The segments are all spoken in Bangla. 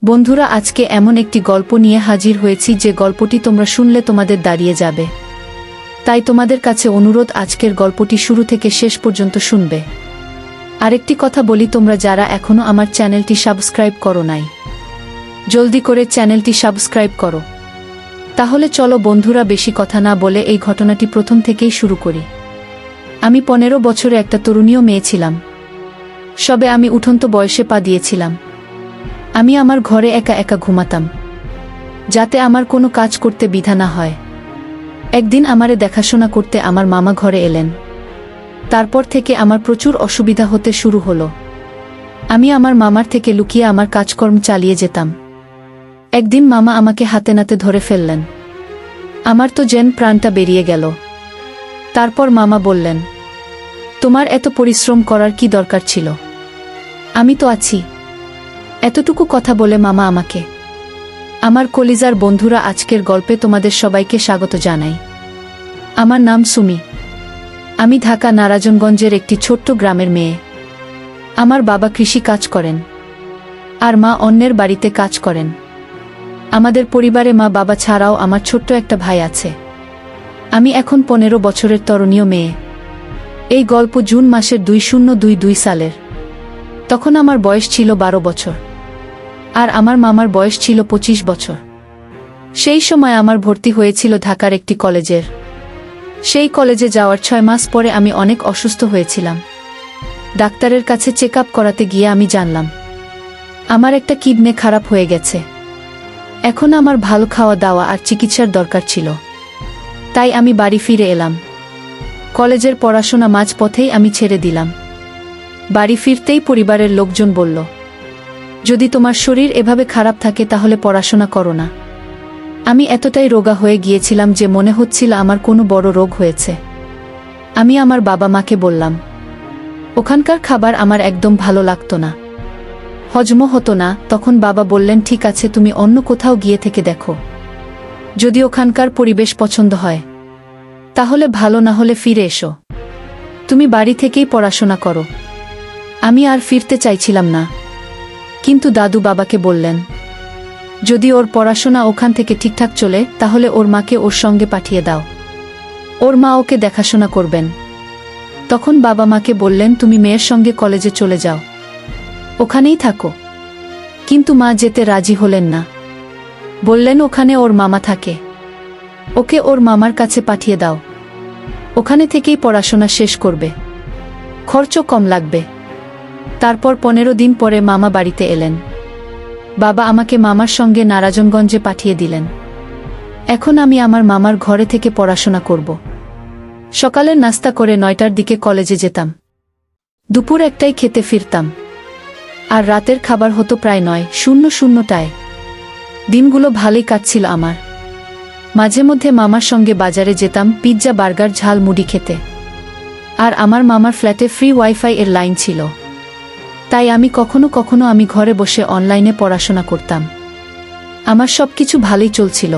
বন্ধুরা, আজকে এমন একটি গল্প নিয়ে হাজির হয়েছি যে গল্পটি তোমরা শুনলে তোমাদের দাঁড়িয়ে যাবে। তাই তোমাদের কাছে অনুরোধ, আজকের গল্পটি শুরু থেকে শেষ পর্যন্ত শুনবে। আরেকটি কথা বলি, তোমরা যারা এখনো আমার চ্যানেলটি সাবস্ক্রাইব করো নাই, জলদি করে চ্যানেলটি সাবস্ক্রাইব করো। তাহলে চলো বন্ধুরা, বেশি কথা না বলে এই ঘটনাটি প্রথম থেকেই শুরু করি। আমি 15 বছরে একটা তরুণীয় মেয়ে ছিলাম। সবে আমি উঠন্ত বয়সে পা দিয়েছিলাম। আমি আমার ঘরে একা একা ঘুমাতাম, যাতে আমার কোনো কাজ করতে বিধা না হয়। একদিন আমারে দেখাশোনা করতে আমার মামা ঘরে এলেন। তারপর থেকে আমার প্রচুর অসুবিধা হতে শুরু হলো। আমি আমার মামার থেকে লুকিয়ে আমার কাজকর্ম চালিয়ে যেতাম। একদিন মামা আমাকে হাতে নাতে ধরে ফেললেন। আমার তো যেন প্রাণটা বেরিয়ে গেল। তারপর মামা বললেন, তোমার এত পরিশ্রম করার কি দরকার ছিল? আমি তো আছি। এতটুকু কথা বলে মামা আমাকে। আমার কলিজার বন্ধুরা, আজকের গল্পে তোমাদের সবাইকে স্বাগত জানাই। আমার নাম সুমি। আমি ঢাকা নারায়ণগঞ্জের একটি ছোট্ট গ্রামের মেয়ে। আমার বাবা কৃষি কাজ করেন, আর মা অন্যের বাড়িতে কাজ করেন। আমাদের পরিবারে মা বাবা ছাড়াও আমার ছোট্ট একটা ভাই আছে। আমি এখন 15 বছরের তরুণীয় মেয়ে। এই গল্প জুন মাসের 2022 সালের। তখন আমার বয়স ছিল 12 বছর, আর আমার মামার বয়স ছিল 25 বছর। সেই সময় আমার ভর্তি হয়েছিল ঢাকার একটি কলেজের। সেই কলেজে যাওয়ার 6 মাস পরে আমি অনেক অসুস্থ হয়েছিলাম। ডাক্তারের কাছে চেক আপ করাতে গিয়ে আমি জানলাম আমার একটা কিডনি খারাপ হয়ে গেছে। এখন আমার ভালো খাওয়া দাওয়া আর চিকিৎসার দরকার ছিল। তাই আমি বাড়ি ফিরে এলাম। কলেজের পড়াশোনা মাঝপথেই আমি ছেড়ে দিলাম। বাড়ি ফিরতেই পরিবারের লোকজন বলল, যদি তোমার শরীর এভাবে খারাপ থাকে তাহলে পড়াশোনা করো না। আমি এতটাই রোগা হয়ে গিয়েছিলাম যে মনে হচ্ছিল আমার কোনো বড় রোগ হয়েছে। আমি আমার বাবা মাকে বললাম, ওখানকার খাবার আমার একদম ভালো লাগতো না, হজম হতো না। তখন বাবা বললেন, ঠিক আছে, তুমি অন্য কোথাও গিয়ে থেকে দেখো। যদি ওখানকার পরিবেশ পছন্দ হয় তাহলে ভালো, না হলে ফিরে এসো। তুমি বাড়ি থেকেই পড়াশোনা করো। আমি আর ফিরতে চাইছিলাম না, কিন্তু দাদু বাবাকে বললেন, যদি ওর পড়াশোনা ওখান থেকে ঠিকঠাক চলে তাহলে ওর মাকে ওর সঙ্গে পাঠিয়ে দাও। ওর মা ওকে দেখাশোনা করবেন। তখন বাবা মাকে বললেন, তুমি মেয়ের সঙ্গে কলেজে চলে যাও, ওখানেই থাকো। কিন্তু মা যেতে রাজি হলেন না। বললেন, ওখানে ওর মামা থাকে, ওকে ওর মামার কাছে পাঠিয়ে দাও। ওখানে থেকেই পড়াশোনা শেষ করবে, খরচও কম লাগবে। তারপর 15 দিন পরে মামা বাড়িতে এলেন। বাবা আমাকে মামার সঙ্গে নারায়ণগঞ্জে পাঠিয়ে দিলেন। এখন আমি আমার মামার ঘরে থেকে পড়াশোনা করব। সকালের নাস্তা করে 9টার দিকে কলেজে যেতাম। দুপুর 1টায় খেতে ফিরতাম, আর রাতের খাবার হতো প্রায় 9:00টায়। দিনগুলো ভালোই কাটছিল আমার। মাঝে মধ্যে মামার সঙ্গে বাজারে যেতাম পিৎজা, বার্গার, ঝাল মুড়ি খেতে। আর আমার মামার ফ্ল্যাটে ফ্রি ওয়াইফাই এর লাইন ছিল। তাই আমি কখনো কখনো আমি ঘরে বসে অনলাইনে পড়াশোনা করতাম। আমার সবকিছু ভালোই চলছিল।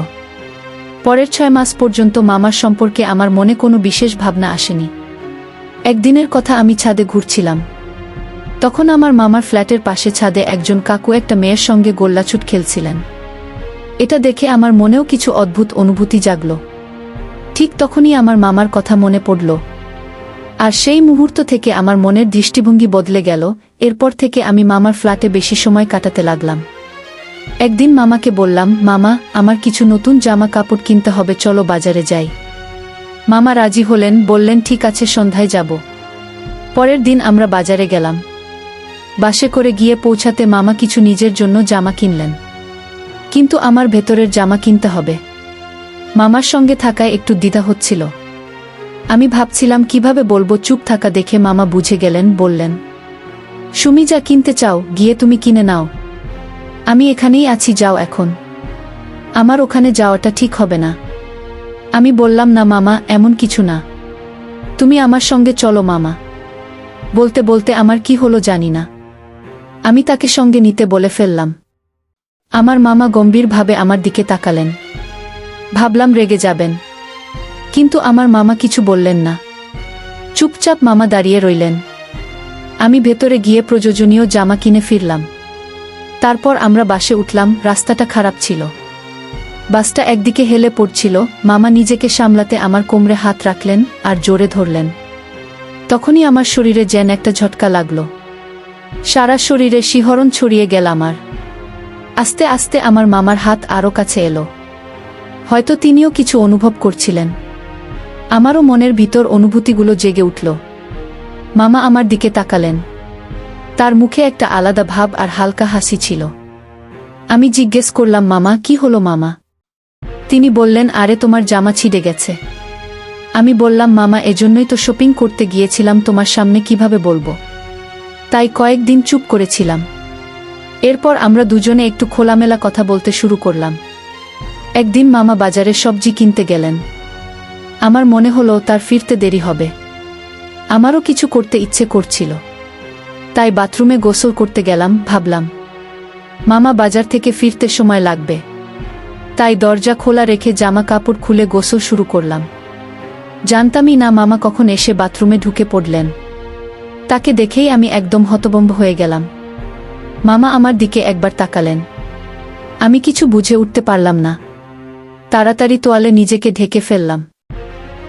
পরের 6 মাস পর্যন্ত মামার সম্পর্কে আমার মনে কোনো বিশেষ ভাবনা আসেনি। একদিনের কথা, আমি ছাদে ঘুরছিলাম। তখন আমার মামার ফ্ল্যাটের পাশে ছাদে একজন কাকু একটা মেয়ের সঙ্গে গোল্লাছুট খেলছিলেন। এটা দেখে আমার মনেও কিছু অদ্ভুত অনুভূতি জাগল। ঠিক তখনই আমার মামার কথা মনে পড়ল। আর সেই মুহূর্ত থেকে আমার মনের দৃষ্টিভঙ্গি বদলে গেল। এরপর থেকে আমি মামার ফ্ল্যাটে বেশি সময় কাটাতে লাগলাম। একদিন মামাকে বললাম, মামা, আমার কিছু নতুন জামা কাপড় কিনতে হবে, চলো বাজারে যাই। মামা রাজি হলেন, বললেন, ঠিক আছে, সন্ধ্যায় যাব। পরের দিন আমরা বাজারে গেলাম। বাসে করে গিয়ে পৌঁছাতে মামা কিছু নিজের জন্য জামা কিনলেন। কিন্তু আমার ভেতরের জামা কিনতে হবে। মামার সঙ্গে থাকায় একটু দ্বিধা হচ্ছিল। আমি ভাবছিলাম কিভাবে বলবো। চুপ থাকা দেখে মামা বুঝে গেলেন, বললেন, সুমি, যা কিনতে চাও গিয়ে তুমি কিনে নাও। আমি এখানেই আছি, যাও এখন। আমার ওখানে যাওয়াটা ঠিক হবে না। আমি বললাম, না মামা, এমন কিছু না, তুমি আমার সঙ্গে চলো। মামা বলতে বলতে আমার কি হলো জানি না, আমি তাকে সঙ্গে নিতে বলে ফেললাম। আমার মামা গম্ভীরভাবে আমার দিকে তাকালেন। ভাবলাম রেগে যাবেন, কিন্তু আমার মামা কিছু বললেন না। চুপচাপ মামা দাঁড়িয়ে রইলেন। আমি ভেতরে গিয়ে প্রয়োজনীয় জামা কিনে ফিরলাম। তারপর আমরা বাসে উঠলাম। রাস্তাটা খারাপ ছিল, বাসটা একদিকে হেলে পড়ছিল। মামা নিজেকে সামলাতে আমার কোমরে হাত রাখলেন আর জোরে ধরলেন। তখনই আমার শরীরে যেন একটা ঝটকা লাগলো, সারা শরীরে শিহরণ ছড়িয়ে গেল আমার। আস্তে আস্তে আমার মামার হাত আরও কাছে এলো। হয়তো তিনিও কিছু অনুভব করছিলেন। আমারও মনের ভিতর অনুভূতিগুলো জেগে উঠল। মামা আমার দিকে তাকালেন। তার মুখে একটা আলাদা ভাব আর হালকা হাসি ছিল। আমি জিজ্ঞেস করলাম, মামা কি হলো মামা? তিনি বললেন, আরে তোমার জামা ছিঁড়ে গেছে। আমি বললাম, মামা এজন্যই তো শপিং করতে গিয়েছিলাম, তোমার সামনে কিভাবে বলবো? তাই কয়েকদিন চুপ করেছিলাম। এরপর আমরা দুজনে একটু খোলামেলা কথা বলতে শুরু করলাম। একদিন মামা বাজারে সবজি কিনতে গেলেন। আমার মনে হলো তার ফিরতে দেরি হবে। আমারও কিছু করতে ইচ্ছে করছিল, তাই বাথরুমে গোসল করতে গেলাম। ভাবলাম মামা বাজার থেকে ফিরতে সময় লাগবে, তাই দরজা খোলা রেখে জামা কাপড় খুলে গোসল শুরু করলাম। জানতামই না মামা কখন এসে বাথরুমে ঢুকে পড়লেন। তাকে দেখেই আমি একদম হতভম্ব হয়ে গেলাম। মামা আমার দিকে একবার তাকালেন। আমি কিছু বুঝে উঠতে পারলাম না। তাড়াতাড়ি তোয়ালে নিজেকে ঢেকে ফেললাম।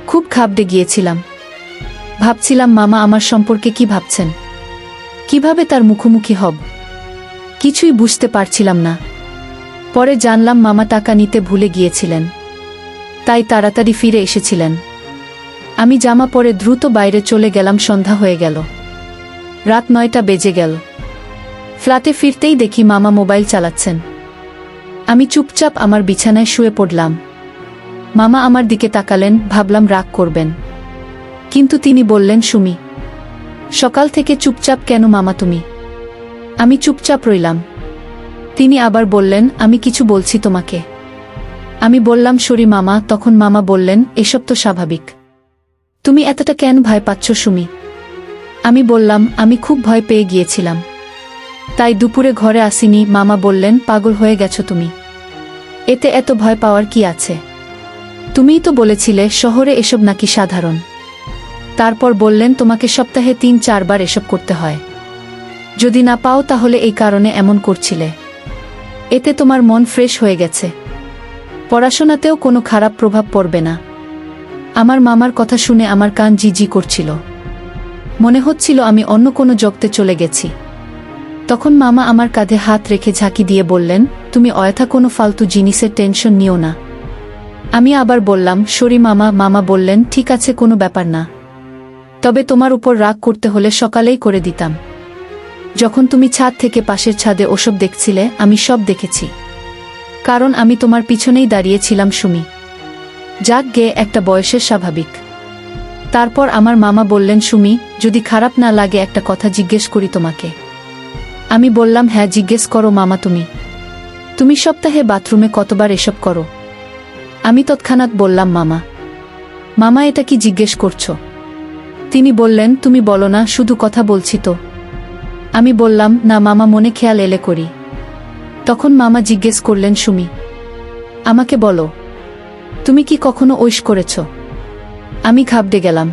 খুব ঘাবড়ে গিয়েছিলাম। ভাবছিলাম মামা আমার সম্পর্কে কি ভাবছেন, কিভাবে তার মুখোমুখি হব, কিছুই বুঝতে পারছিলাম না। পরে জানলাম মামা টাকা নিতে ভুলে গিয়েছিলেন, তাই তাড়াতাড়ি ফিরে এসেছিলেন। আমি জামা পরে দ্রুত বাইরে চলে গেলাম। সন্ধ্যা হয়ে গেল, রাত 9টা বেজে গেল। ফ্ল্যাটে ফিরতেই দেখি মামা মোবাইল চালাচ্ছেন। আমি চুপচাপ আমার বিছানায় শুয়ে পড়লাম। মামা আমার দিকে তাকালেন। ভাবলাম রাগ করবেন, কিন্তু তিনি বললেন, সুমি, সকাল থেকে চুপচাপ কেন মামা তুমি? আমি চুপচাপ রইলাম। তিনি আবার বললেন, আমি কিছু বলছি তোমাকে। আমি বললাম, সরি মামা। তখন মামা বললেন, এসব তো স্বাভাবিক, তুমি এতটা কেন ভয় পাচ্ছ সুমি? আমি বললাম, আমি খুব ভয় পেয়ে গিয়েছিলাম, তাই দুপুরে ঘরে আসিনি। মামা বললেন, পাগল হয়ে গেছো তুমি, এতে এত ভয় পাওয়ার কি আছে? তুমিই তো বলেছিলে শহরে এসব নাকি সাধারণ। তারপর বললেন, তোমাকে সপ্তাহে 3-4 বার এসব করতে হয়, যদি না পাও তাহলে এই কারণে এমন করছিলে। এতে তোমার মন ফ্রেশ হয়ে গেছে, পড়াশোনাতেও কোনো খারাপ প্রভাব পড়বে না। আমার মামার কথা শুনে আমার কান জিজি করছিল, মনে হচ্ছিল আমি অন্য কোনো জগতে চলে গেছি। তখন মামা আমার কাঁধে হাত রেখে ঝাঁকি দিয়ে বললেন, তুমি অযথা কোনো ফালতু জিনিসের টেনশন নিও না। আমি আবার বললাম, সরি মামা। মামা বললেন, ঠিক আছে, কোনো ব্যাপার না, তবে তোমার উপর রাগ করতে হলে সকালেই করে দিতাম। যখন তুমি ছাদ থেকে পাশের ছাদে ওসব দেখছিলে, আমি সব দেখেছি, কারণ আমি তোমার পিছনেই দাঁড়িয়েছিলাম সুমি। যাক গে, একটা বয়সের স্বাভাবিক। তারপর আমার মামা বললেন, সুমি, যদি খারাপ না লাগে একটা কথা জিজ্ঞেস করি তোমাকে। আমি বললাম, হ্যাঁ জিজ্ঞেস করো মামা। তুমি সপ্তাহে বাথরুমে কতবার এসব করো? আমি তৎক্ষণাৎ বললাম, মামা। মামা এটা কি জিজ্ঞেস করছো? তিনি বললেন, তুমি বলো না, শুধু কথা বলছি তো। আমি বললাম, না মামা, মনে খেয়াল এলে করি। তখন মামা জিজ্ঞেস করলেন, সুমি, আমাকে বলো, তুমি কি কখনো ঐশ করেছ? আমি ঘাবড়ে গেলাম,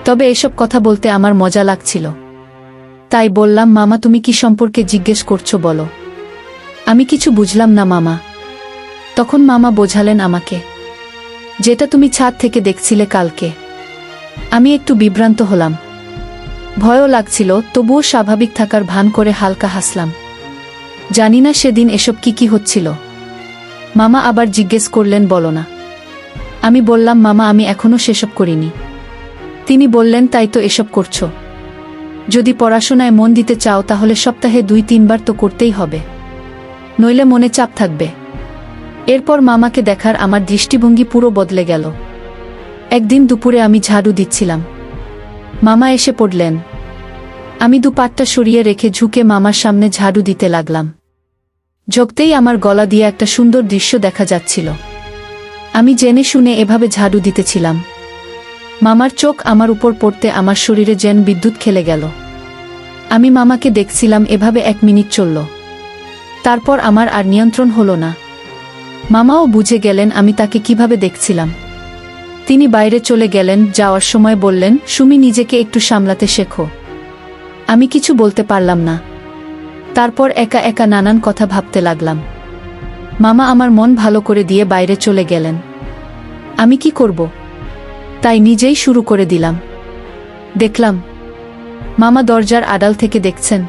তবে এসব কথা বলতে আমার মজা লাগছিল, তাই বললাম, মামা তুমি কি সম্পর্কে জিজ্ঞেস করছো বলো। আমি কিছু বুঝলাম না মামা। তখন মামা বোঝালেন আমাকে, যেটা তুমি ছাদ থেকে দেখছিলে কালকে। আমি একটু বিভ্রান্ত হলাম, ভয়ও লাগছিল, তবুও স্বাভাবিক থাকার ভান করে হালকা হাসলাম। জানি না সেদিন এসব কি হচ্ছিল। মামা আবার জিজ্ঞেস করলেন, বলো না। আমি বললাম, মামা আমি এখনো সেসব করিনি। তিনি বললেন, তাই তো এসব করছো। যদি পড়াশোনায় মন দিতে চাও তাহলে সপ্তাহে 2-3 বার তো করতেই হবে, নইলে মনে চাপ থাকবে। এরপর মামাকে দেখার আমার দৃষ্টিভঙ্গি পুরো বদলে গেল। একদিন দুপুরে আমি ঝাড়ু দিচ্ছিলাম, মামা এসে পড়লেন। আমি দুপাটটা সরিয়ে রেখে ঝুঁকে মামার সামনে ঝাড়ু দিতে লাগলাম। ঝোঁকতেই আমার গলা দিয়ে একটা সুন্দর দৃশ্য দেখা যাচ্ছিল। আমি জেনে শুনে এভাবে ঝাড়ু দিতেছিলাম। মামার চোখ আমার উপর পড়তে আমার শরীরে যেন বিদ্যুৎ খেলে গেল। আমি মামাকে দেখছিলাম এভাবে 1 মিনিট চলল। তারপর আমার আর নিয়ন্ত্রণ হলো না। মামাও বুঝে গেলেন আমি তাকে কিভাবে দেখছিলাম। তিনি বাইরে চলে গেলেন। যাওয়ার সময় বললেন, সুমি নিজেকে একটু সামলাতে শেখো। আমি কিছু বলতে পারলাম না। তারপর একা একা নানান কথা ভাবতে লাগলাম। মামা আমার মন ভালো করে দিয়ে বাইরে চলে গেলেন। আমি কি করব? তাই নিজেই শুরু করে দিলাম। দেখলাম মামা দরজার আড়াল থেকে দেখছেন।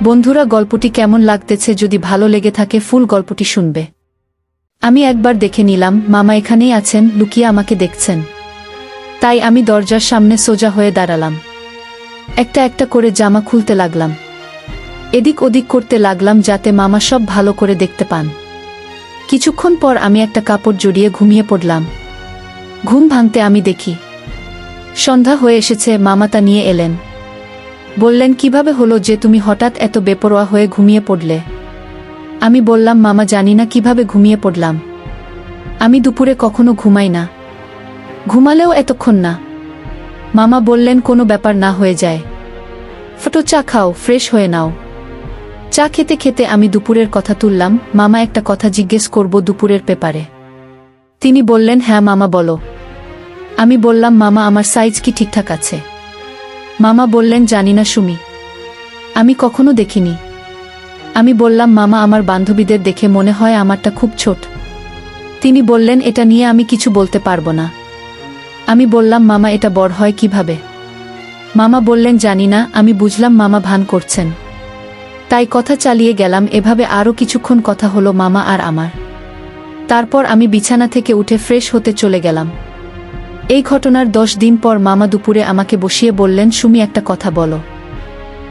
বন্ধুরা, গল্পটি কেমন লাগতেছে? যদি ভালো লেগে থাকে ফুল গল্পটি শুনবে। আমি একবার দেখে নিলাম মামা এখানেই আছেন, লুকিয়ে আমাকে দেখছেন। তাই আমি দরজার সামনে সোজা হয়ে দাঁড়ালাম। একটা একটা করে জামা খুলতে লাগলাম, এদিক ওদিক করতে লাগলাম যাতে মামা সব ভালো করে দেখতে পান। কিছুক্ষণ পর আমি একটা কাপড় জড়িয়ে ঘুমিয়ে পড়লাম। ঘুম ভাঙতে আমি দেখি সন্ধ্যা হয়ে এসেছে। মামা তা নিয়ে এলেন। বললেন, কিভাবে হলো যে তুমি হঠাৎ এত বেপরোয়া হয়ে ঘুমিয়ে পড়লে? আমি বললাম, মামা জানি না কিভাবে ঘুমিয়ে পড়লাম। আমি দুপুরে কখনো ঘুমাই না, ঘুমালেও এতক্ষণ না। মামা বললেন, কোনো ব্যাপার না, হয়ে যায়। ফটো চা খাও, ফ্রেশ হয়ে নাও। চা খেতে খেতে আমি দুপুরের কথা তুললাম। মামা, একটা কথা জিজ্ঞেস করব দুপুরের ব্যাপারে। তিনি বললেন, হ্যাঁ মামা বলো। আমি বললাম, মামা আমার সাইজ কি ঠিকঠাক আছে? মামা বললেন, জানি না সুমি, আমি কখনো দেখিনি। আমি বললাম, মামা আমার বান্ধবীদের দেখে মনে হয় আমারটা খুব ছোট। তিনি বললেন, এটা নিয়ে আমি কিছু বলতে পারবো না। আমি বললাম, মামা এটা বড় হয় কিভাবে? মামা বললেন, জানি না। আমি বুঝলাম মামা ভান করছেন, তাই কথা চালিয়ে গেলাম। এভাবে আরও কিছুক্ষণ কথা হলো মামা আর আমার। তারপর আমি বিছানা থেকে উঠে ফ্রেশ হতে চলে গেলাম। এই ঘটনার 10 দিন পর মামা দুপুরে আমাকে বসিয়ে বললেন, সুমি একটা কথা বলো,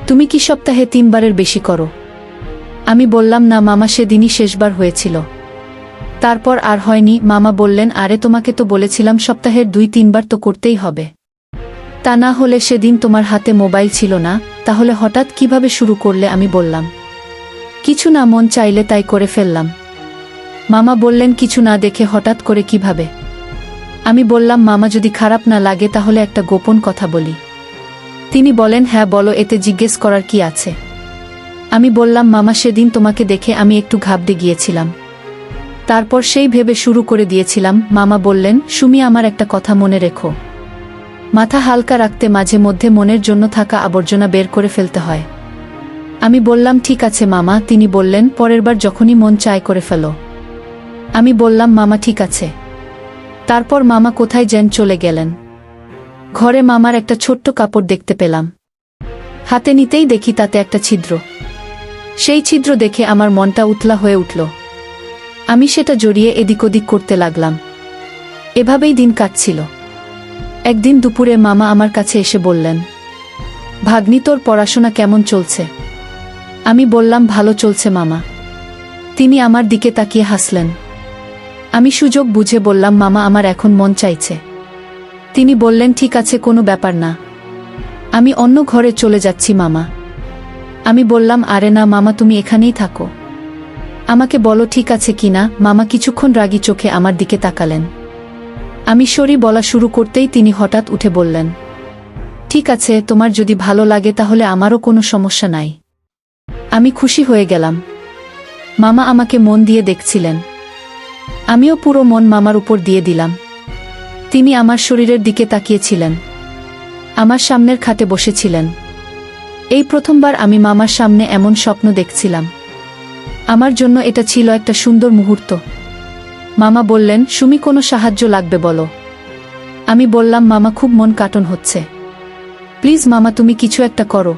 তুমি কি সপ্তাহে 3 বারের বেশি করো? আমি বললাম, না মামা, সেদিনই শেষবার হয়েছিল, তারপর আর হয়নি। মামা বললেন, আরে তোমাকে তো বলেছিলাম সপ্তাহের 2-3 বার তো করতেই হবে, তা না হলে সেদিন তোমার হাতে মোবাইল ছিল না, তাহলে হঠাৎ কিভাবে শুরু করলে? আমি বললাম, কিছু না, মন চাইলে তাই করে ফেললাম। মামা বললেন, কিছু না দেখে হঠাৎ করে কিভাবে? আমি বললাম, মামা যদি খারাপ না লাগে তাহলে একটা গোপন কথা বলি। তিনি বলেন, হ্যাঁ বলো, এতে জিজ্ঞেস করার কি আছে? আমি বললাম, মামা সেদিন তোমাকে দেখে আমি একটু ঘাবড়ে গিয়েছিলাম, তারপর সেই ভেবে শুরু করে দিয়েছিলাম। মামা বললেন, সুমি আমার একটা কথা মনে রেখো, মাথা হালকা রাখতে মাঝে মধ্যে মনের জন্য থাকা আবর্জনা বের করে ফেলতে হয়। আমি বললাম, ঠিক আছে মামা। তিনি বললেন, পরের বার যখনই মন চায় করে ফেলো। আমি বললাম, মামা ঠিক আছে। তারপর মামা কোথায় যেন চলে গেলেন। ঘরে মামার একটা ছোট্ট কাপড় দেখতে পেলাম। হাতে নিতেই দেখি তাতে একটা ছিদ্র। সেই ছিদ্র দেখে আমার মনটা উতলা হয়ে উঠল। আমি সেটা জড়িয়ে এদিক ওদিক করতে লাগলাম। এভাবেই দিন কাটছিল। একদিন দুপুরে মামা আমার কাছে এসে বললেন, ভাগ্নি, তোর পড়াশোনা কেমন চলছে? আমি বললাম, ভালো চলছে মামা। তিনি আমার দিকে তাকিয়ে হাসলেন। আমি সুযোগ বুঝে বললাম, মামা আমার এখন মন চাইছে। তিনি বললেন, ঠিক আছে, কোনো ব্যাপার না, আমি অন্য ঘরে চলে যাচ্ছি মামা। আমি বললাম, আরে না মামা, তুমি এখানেই থাকো, আমাকে বলো ঠিক আছে কিনা। মামা কিছুক্ষণ রাগী চোখে আমার দিকে তাকালেন। আমি সরি বলা শুরু করতেই তিনি হঠাৎ উঠে বললেন, ঠিক আছে, তোমার যদি ভালো লাগে তাহলে আমারও কোনো সমস্যা নাই। আমি খুশি হয়ে গেলাম। মামা আমাকে মন দিয়ে দেখছিলেন, আমিও পুরো মন মামার উপর দিয়ে দিলাম। তিনি আমার শরীরের দিকে তাকিয়েছিলেন, আমার সামনের খাটে বসেছিলেন। এই প্রথমবার আমি মামার সামনে এমন স্বপ্ন দেখছিলাম। আমার জন্য এটা ছিল একটা সুন্দর মুহূর্ত। মামা বললেন, সুমি, কোনো সাহায্য লাগবে বলো। আমি বললাম, মামা খুব মন কাটন হচ্ছে, প্লিজ মামা তুমি কিছু একটা করো।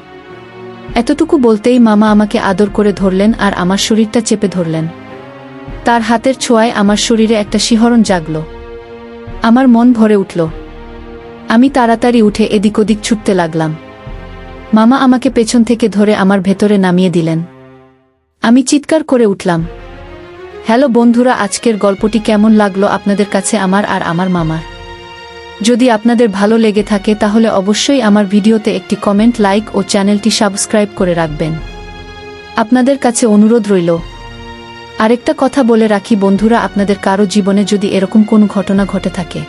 এতটুকু বলতেই মামা আমাকে আদর করে ধরলেন আর আমার শরীরটা চেপে ধরলেন। তার হাতের ছোঁয়ায় আমার শরীরে একটা শিহরণ জাগল। আমার মন ভরে উঠল। আমি তাড়াতাড়ি উঠে এদিক ওদিক ছুটতে লাগলাম। মামা আমাকে পেছন থেকে ধরে আমার ভেতরে নামিয়ে দিলেন। আমি চিৎকার করে উঠলাম, হ্যালো বন্ধুরা, আজকের গল্পটি কেমন লাগলো আপনাদের কাছে আমার আর আমার মামার? যদি আপনাদের ভালো লেগে থাকে তাহলে অবশ্যই আমার ভিডিওতে একটি কমেন্ট, লাইক ও চ্যানেলটি সাবস্ক্রাইব করে রাখবেন। আপনাদের কাছে অনুরোধ রইল। আরেকটা কথা বলে রাখি বন্ধুরা, আপনাদের কারো জীবনে যদি এরকম কোনো ঘটনা ঘটে থাকে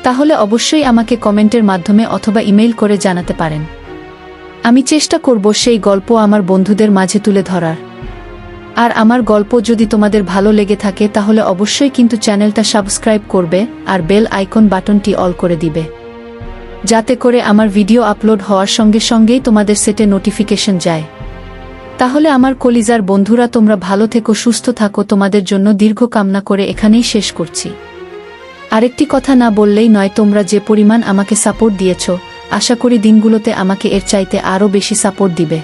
তাহলে অবশ্যই আমাকে কমেন্টের মাধ্যমে অথবা ইমেইল করে জানাতে পারেন। আমি চেষ্টা করব সেই গল্প আমার বন্ধুদের মাঝে তুলে ধরার। আর আমার গল্প যদি তোমাদের ভালো লেগে থাকে তাহলে অবশ্যই কিন্তু চ্যানেলটা সাবস্ক্রাইব করবে আর বেল আইকন বাটনটি অল করে দিবে, যাতে করে আমার ভিডিও আপলোড হওয়ার সঙ্গে সঙ্গেই তোমাদের সেটে নোটিফিকেশন যায়। তাহলে আমার কলিজার বন্ধুরা, তোমরা ভালো থেকো, সুস্থ থাকো, তোমাদের জন্য দীর্ঘ কামনা করে এখানেই শেষ করছি। আরেকটি কথা না বললেই নয়, তোমরা যে পরিমাণ আমাকে সাপোর্ট দিয়েছ, আশা করি দিনগুলোতে আমাকে এর চাইতে আরও বেশি সাপোর্ট দিবে।